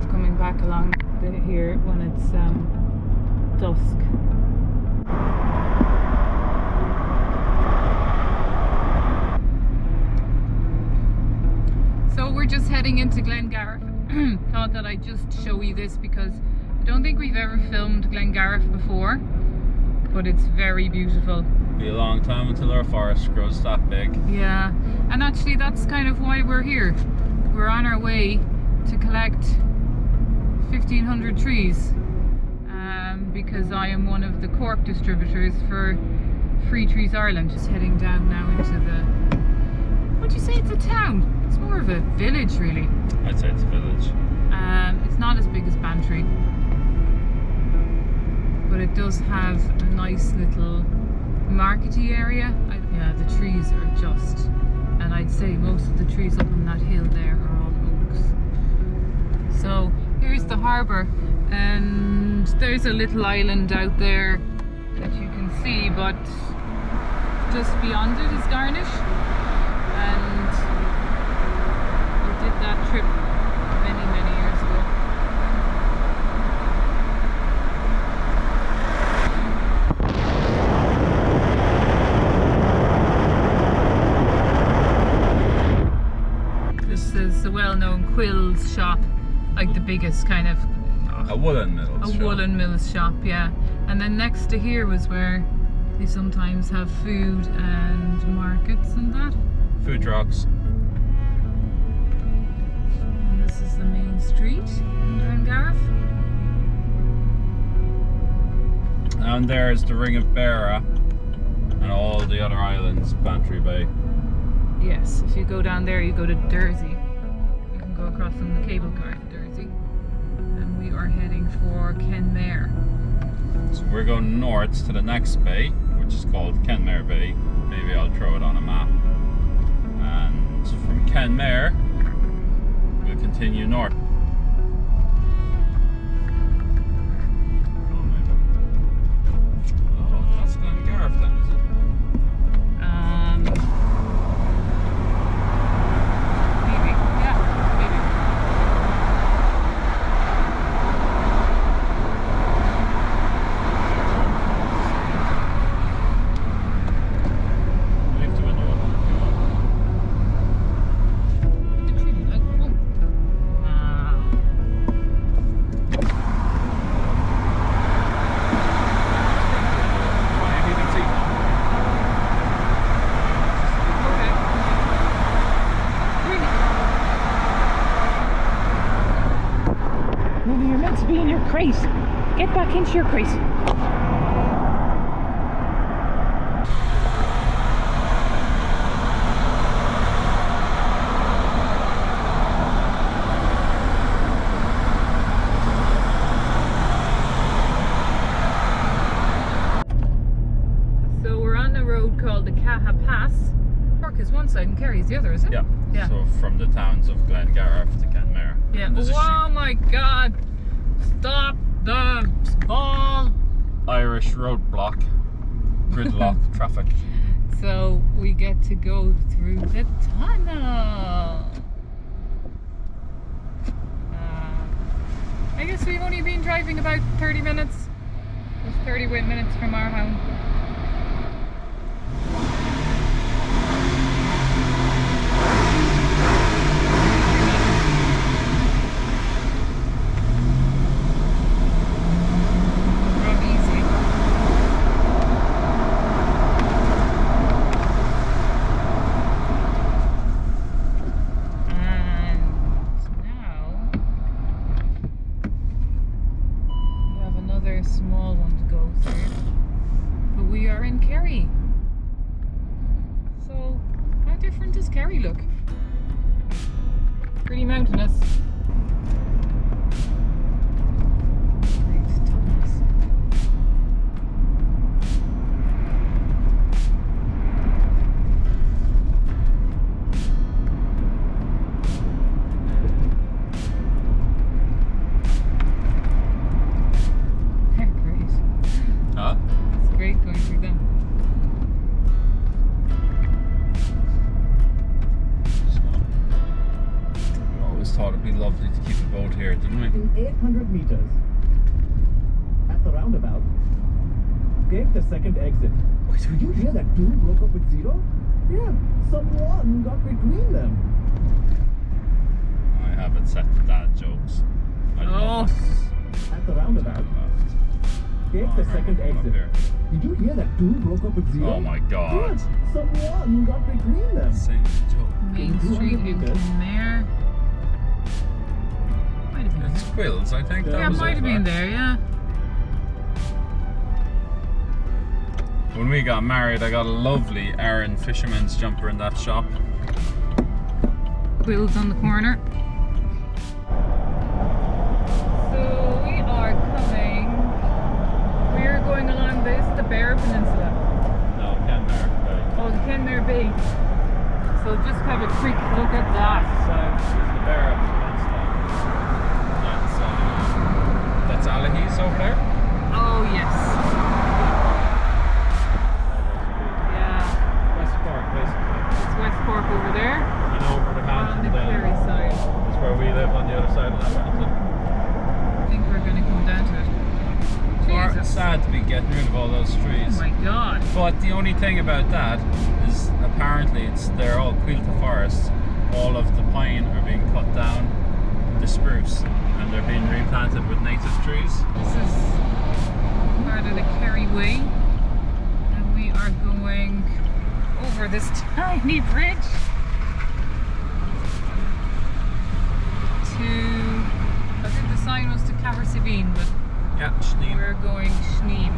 myself coming back along here when it's dusk. So we're just heading into Glengariff. Thought that I'd just show you this because I don't think we've ever filmed Glengariff before, but it's very beautiful. Be a long time until our forest grows that big. Yeah, and actually that's kind of why we're here. We're on our way to collect 1,500 trees because I am one of the Cork distributors for Free Trees Ireland. Just heading down now into the, would you say it's a town? It's more of a village really. I'd say it's a village. It's not as big as Bantry, but it does have a nice little markety area. Yeah, the trees are just, and I'd say most of the trees up on that hill there are all oaks. So here's the harbour, and there's a little island out there that you can see, but just beyond it is Garnish, and we did that trip many years ago. This is the well-known Quill's shop, like the biggest kind of A woolen mills shop. Woolen mills shop, yeah. And then next to here was where they sometimes have food and markets and that. Food trucks. And this is the main street in Glengariff. And there's the Ring of Beara and all the other islands, Bantry Bay. Yes, if you go down there, you go to Dursey. You can go across on the cable car to Dursey. And we are heading for Kenmare. So we're going north to the next bay, which is called Kenmare Bay. Maybe I'll throw it on a map. And from Kenmare, we'll continue north. Oh, that's Glengariff then, is it? Maybe, yeah, maybe. Leave the window open if you want. It's really like, oh. Wow. You can see. Okay. Really? Maybe you're meant to be in your crate. Get back into your crate. So we're on a road called the Caha Pass. Cork is one side and Kerry is the other, is it? Yeah. Yeah. So from the towns of Glengariff to Kenmare. Yeah. And there's a Oh my God! Stop the ball! Irish roadblock, gridlock traffic. So we get to go through the tunnel. I guess we've only been driving about 30 minutes. It's 30 minutes from our home. Not easy. And now we have another small one to go through. But we are in Kerry. So how different does Kerry look? Pretty mountainous. Great tunnels. They're great. Huh? It's great going through them. keep a boat here, didn't we? In 800 meters. At the roundabout, take the second exit. Did you hear that two broke up with zero? Yeah, someone got between them. I have it set to dad jokes. I love it. At the roundabout, take the second Come up exit. here. Did you hear that two broke up with zero? Oh my god. Yeah, someone got between them. Same joke. Main Street in Clare. Might have been It's there. Quills, I think. Yeah, That Yeah, was might have been there, yeah. When we got married, I got a lovely Aaron fisherman's jumper in that shop. Quills on the corner. So we are coming. We're going along the Bear Peninsula. No, Kenmare. Oh, the Kenmare Bay. So just have a quick look at that. So this is the Bear Peninsula. That's Alahis over there. Oh yes. Yeah. West Cork, basically. It's West Cork over there. And over the On mountain the Kerry side. is where we live on the other side of that mountain. I think we're going to come down to it. It's Jesus. sad to be getting rid of all those Oh trees. my god. But the only thing about that is apparently they're all quilta forests. All of the pine are being cut down, the spruce, and they're being replanted with native trees. This is part of the Kerry Way. And we are going over this tiny bridge to, I think the sign was to Coppice, but Yeah, Sneem. we're going Sneem.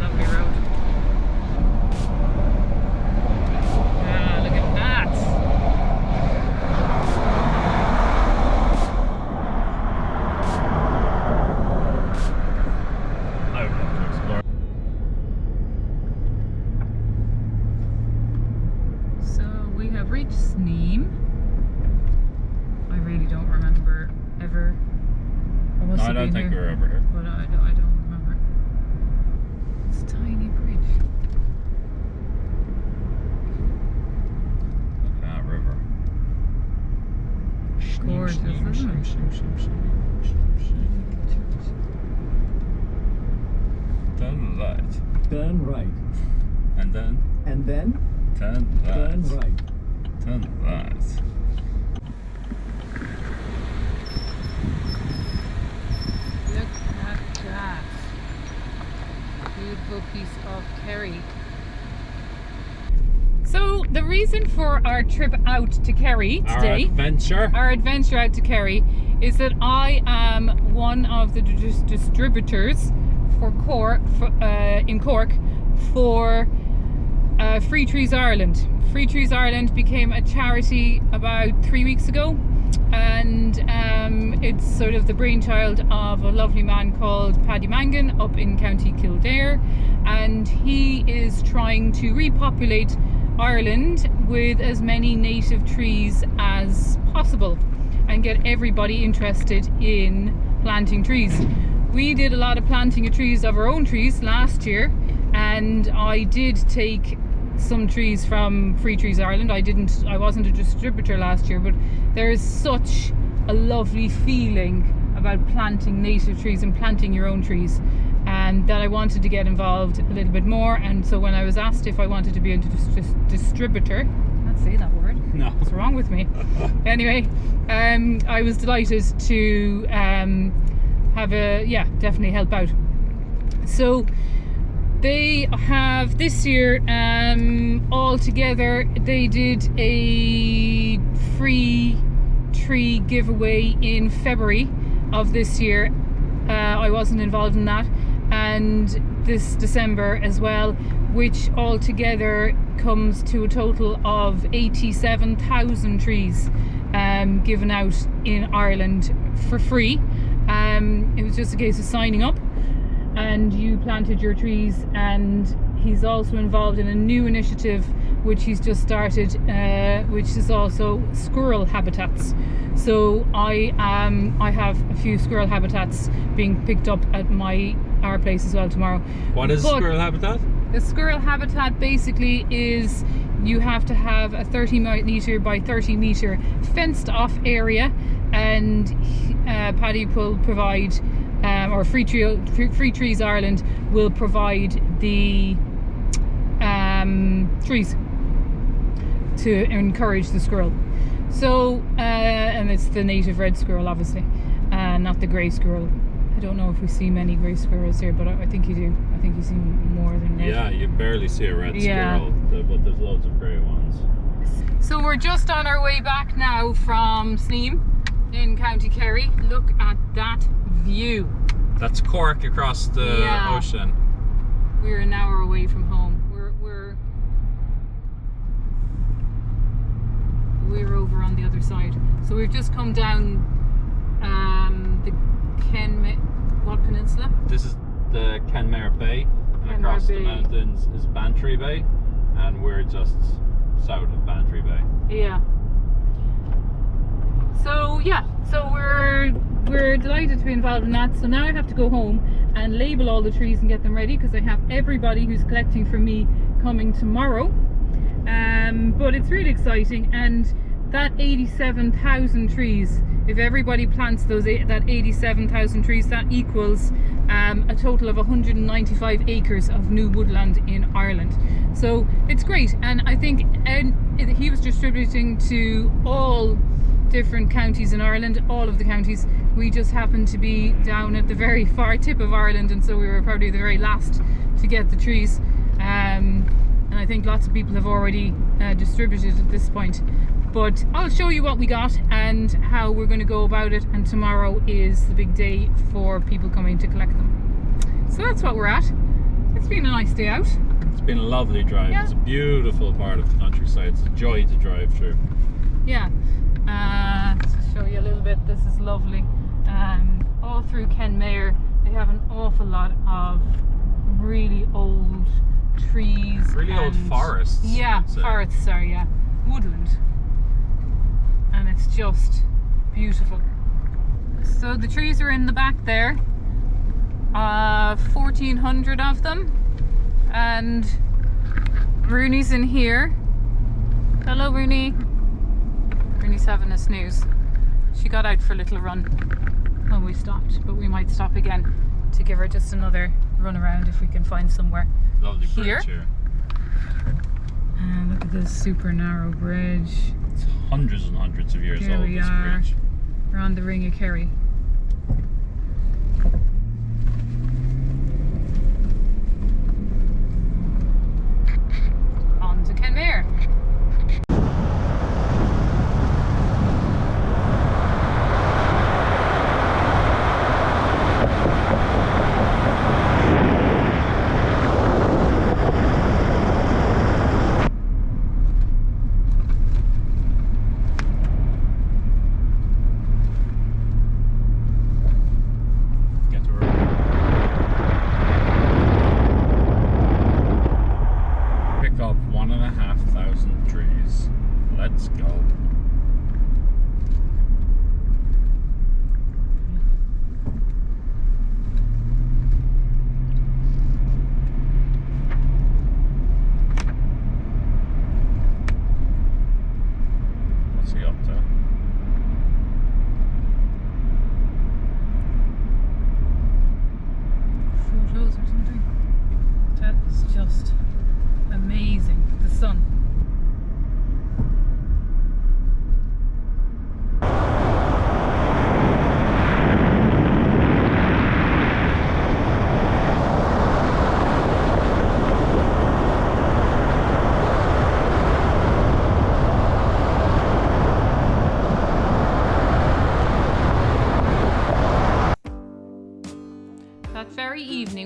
Lovely road. Ah, look at that. I would love to explore. So we have reached Sneem. I really don't remember ever. No, I don't think we we're over here. But I don't remember. It's a tiny bridge. Look at that river. Gorgeous, isn't it? Turn right. Turn right. And then And then turn right. turn right. Turn right. Look at that. Beautiful piece of Kerry. So the reason for our trip out to Kerry today, our adventure out to Kerry, is that I am one of the distributors for Cork, in Cork for Free Trees Ireland. Free Trees Ireland became a charity about 3 weeks ago, and it's sort of the brainchild of a lovely man called Paddy Mangan up in County Kildare, and he is trying to repopulate Ireland with as many native trees as possible and get everybody interested in planting trees. We did a lot of planting of trees, of our own trees, last year, and I did take some trees from Free Trees Ireland. I wasn't a distributor last year, but there is such a lovely feeling about planting native trees and planting your own trees, and that I wanted to get involved a little bit more. And so when I was asked if I wanted to be a distributor, I can't say that word. No. What's wrong with me? Anyway, I was delighted to definitely help out. So they have this year, all together, they did a free tree giveaway in February of this year. I wasn't involved in that, and this December as well, which altogether comes to a total of 87,000 trees given out in Ireland for free. It was just a case of signing up and you planted your trees, and he's also involved in a new initiative which he's just started, which is also squirrel habitats. So I have a few squirrel habitats being picked up at our place as well tomorrow. What is But squirrel habitat? the squirrel habitat basically is you have to have a 30 metre by 30 metre fenced off area, and Paddy will provide, or Free Trees Ireland will provide the trees to encourage the squirrel. So, and it's the native red squirrel, obviously, not the grey squirrel. I don't know if we see many grey squirrels here, but I think you do. I think you see more than red. Yeah, you barely see a red squirrel, but there's loads of grey ones. So we're just on our way back now from Sneem in County Kerry. Look at that view. That's Cork across the ocean. We're an hour away from home. We're over on the other side. So we've just come down the what peninsula? This is the Kenmare Bay, and across the mountains is Bantry Bay, and we're just south of Bantry Bay. Yeah. So we're delighted to be involved in that. So now I have to go home and label all the trees and get them ready, because I have everybody who's collecting from me coming tomorrow. But it's really exciting, and that 87,000 trees, if everybody plants that 87,000 trees, that equals a total of 195 acres of new woodland in Ireland. So it's great, and I think he was distributing to all different counties in Ireland, all of the counties. We just happened to be down at the very far tip of Ireland, and so we were probably the very last to get the trees. And I think lots of people have already distributed at this point. But I'll show you what we got and how we're going to go about it, and tomorrow is the big day for people coming to collect them. So that's what we're at. It's been a nice day out. It's been a lovely drive. Yeah. It's a beautiful part of the countryside. It's a joy to drive through. Yeah. To show you a little bit, this is lovely. All through Kenmare, they have an awful lot of really old trees. Really old forests. Yeah, forests, sorry, yeah. Woodland. And it's just beautiful. So the trees are in the back there. 1,400 of them. And Rooney's in here. Hello, Rooney. Rooney's having a snooze. She got out for a little run when we stopped, but we might stop again to give her just another run around if we can find somewhere. Lovely bridge here. And look at this super narrow bridge. It's hundreds and hundreds of years old, this bridge. We're on the Ring of Kerry. On to Kenmare.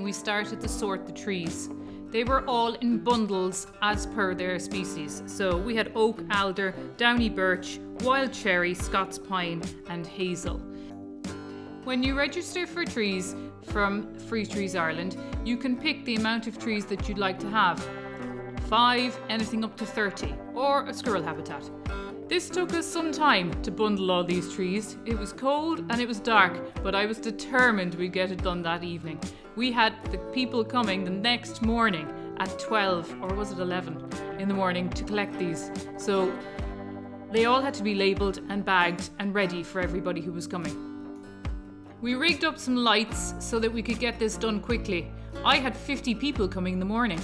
We started to sort the trees. They were all in bundles as per their species. So we had oak, alder, downy birch, wild cherry, Scots pine and hazel. When you register for trees from Free Trees Ireland, you can pick the amount of trees that you'd like to have. 5, anything up to 30, or a squirrel habitat. This took us some time to bundle all these trees. It was cold and it was dark, but I was determined we'd get it done that evening. We had the people coming the next morning at 12, or was it 11 in the morning to collect these. So they all had to be labelled and bagged and ready for everybody who was coming. We rigged up some lights so that we could get this done quickly. I had 50 people coming in the morning.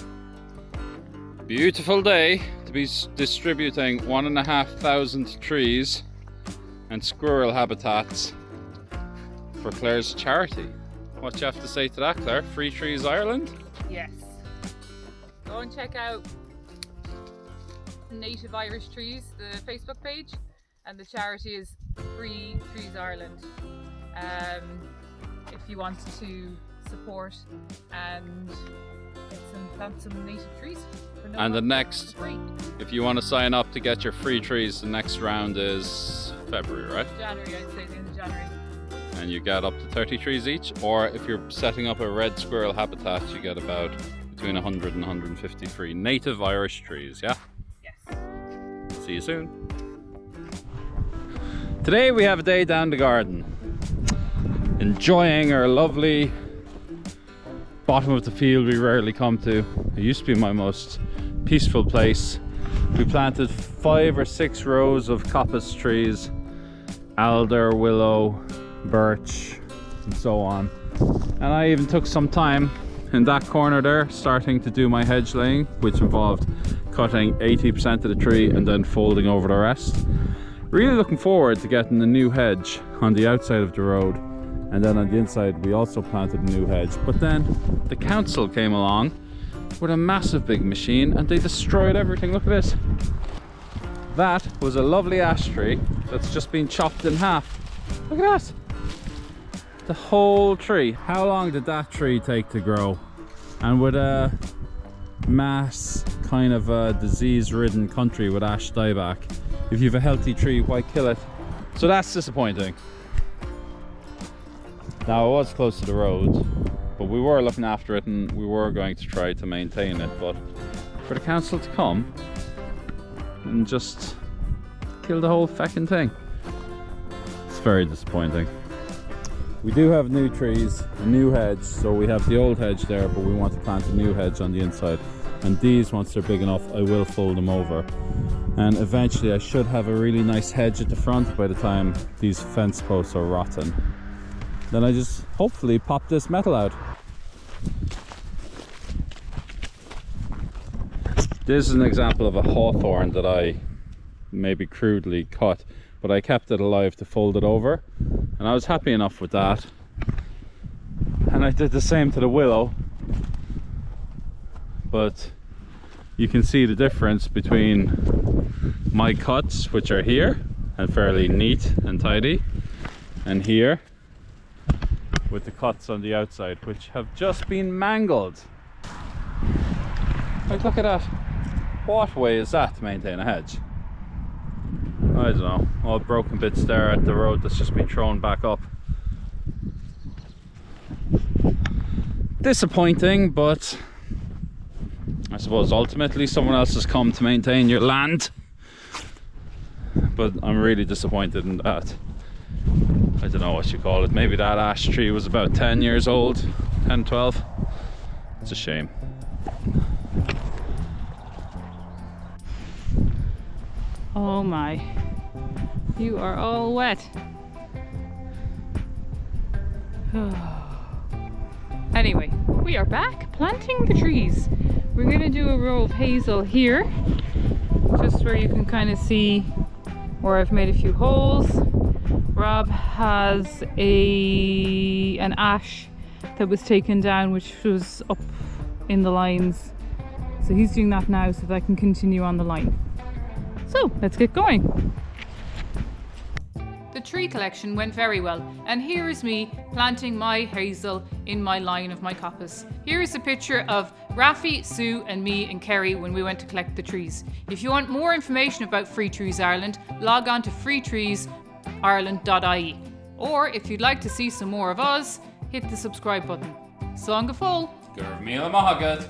Beautiful day to be distributing 1,500 trees and squirrel habitats for Clare's charity. What do you have to say to that, Clare? Free Trees Ireland? Yes. Go and check out Native Irish Trees, the Facebook page, and the charity is Free Trees Ireland. If you want to support and plant some native trees. And the next, if you want to sign up to get your free trees, the next round is February, right? January, I'd say the end of January. And you get up to 30 trees each, or if you're setting up a red squirrel habitat, you get about between 100 and 150 free native Irish trees, yeah? Yes. See you soon. Today we have a day down the garden, enjoying our lovely bottom of the field we rarely come to. It used to be my most peaceful place. We planted 5 or 6 rows of coppice trees, alder, willow, birch, and so on. And I even took some time in that corner there starting to do my hedge laying, which involved cutting 80% of the tree and then folding over the rest. Really looking forward to getting a new hedge on the outside of the road, and then on the inside we also planted a new hedge. But then the council came along with a massive big machine and they destroyed everything. Look at this. That was a lovely ash tree that's just been chopped in half. Look at that. The whole tree. How long did that tree take to grow? And with a mass kind of a disease-ridden country with ash dieback, if you have a healthy tree, why kill it? So that's disappointing. Now it was close to the road, but we were looking after it and we were going to try to maintain it, but for the council to come and just kill the whole feckin' thing, it's very disappointing. We do have new trees, a new hedge, so we have the old hedge there, but we want to plant a new hedge on the inside. And these, once they're big enough, I will fold them over. And eventually I should have a really nice hedge at the front by the time these fence posts are rotten. Then I just hopefully pop this metal out. This is an example of a hawthorn that I maybe crudely cut, but I kept it alive to fold it over, and I was happy enough with that. And I did the same to the willow, but you can see the difference between my cuts, which are here and fairly neat and tidy, and here with the cuts on the outside, which have just been mangled. Like, look at that. What way is that to maintain a hedge? I don't know, all broken bits there at the road that's just been thrown back up. Disappointing, but I suppose ultimately someone else has come to maintain your land. But I'm really disappointed in that. I don't know what you call it. Maybe that ash tree was about 10 years old, 10, 12. It's a shame. Oh my, you are all wet. Anyway, we are back planting the trees. We're going to do a row of hazel here, just where you can kind of see where I've made a few holes. Rob has an ash that was taken down, which was up in the lines. So he's doing that now so that I can continue on the line. So let's get going. The tree collection went very well, and here is me planting my hazel in my line of my coppice. Here is a picture of Rafi, Sue and me and Kerry when we went to collect the trees. If you want more information about Free Trees Ireland, log on to freetreesireland.ie. Or if you'd like to see some more of us, hit the subscribe button. Song of Full. Gurv Mila Mahagad.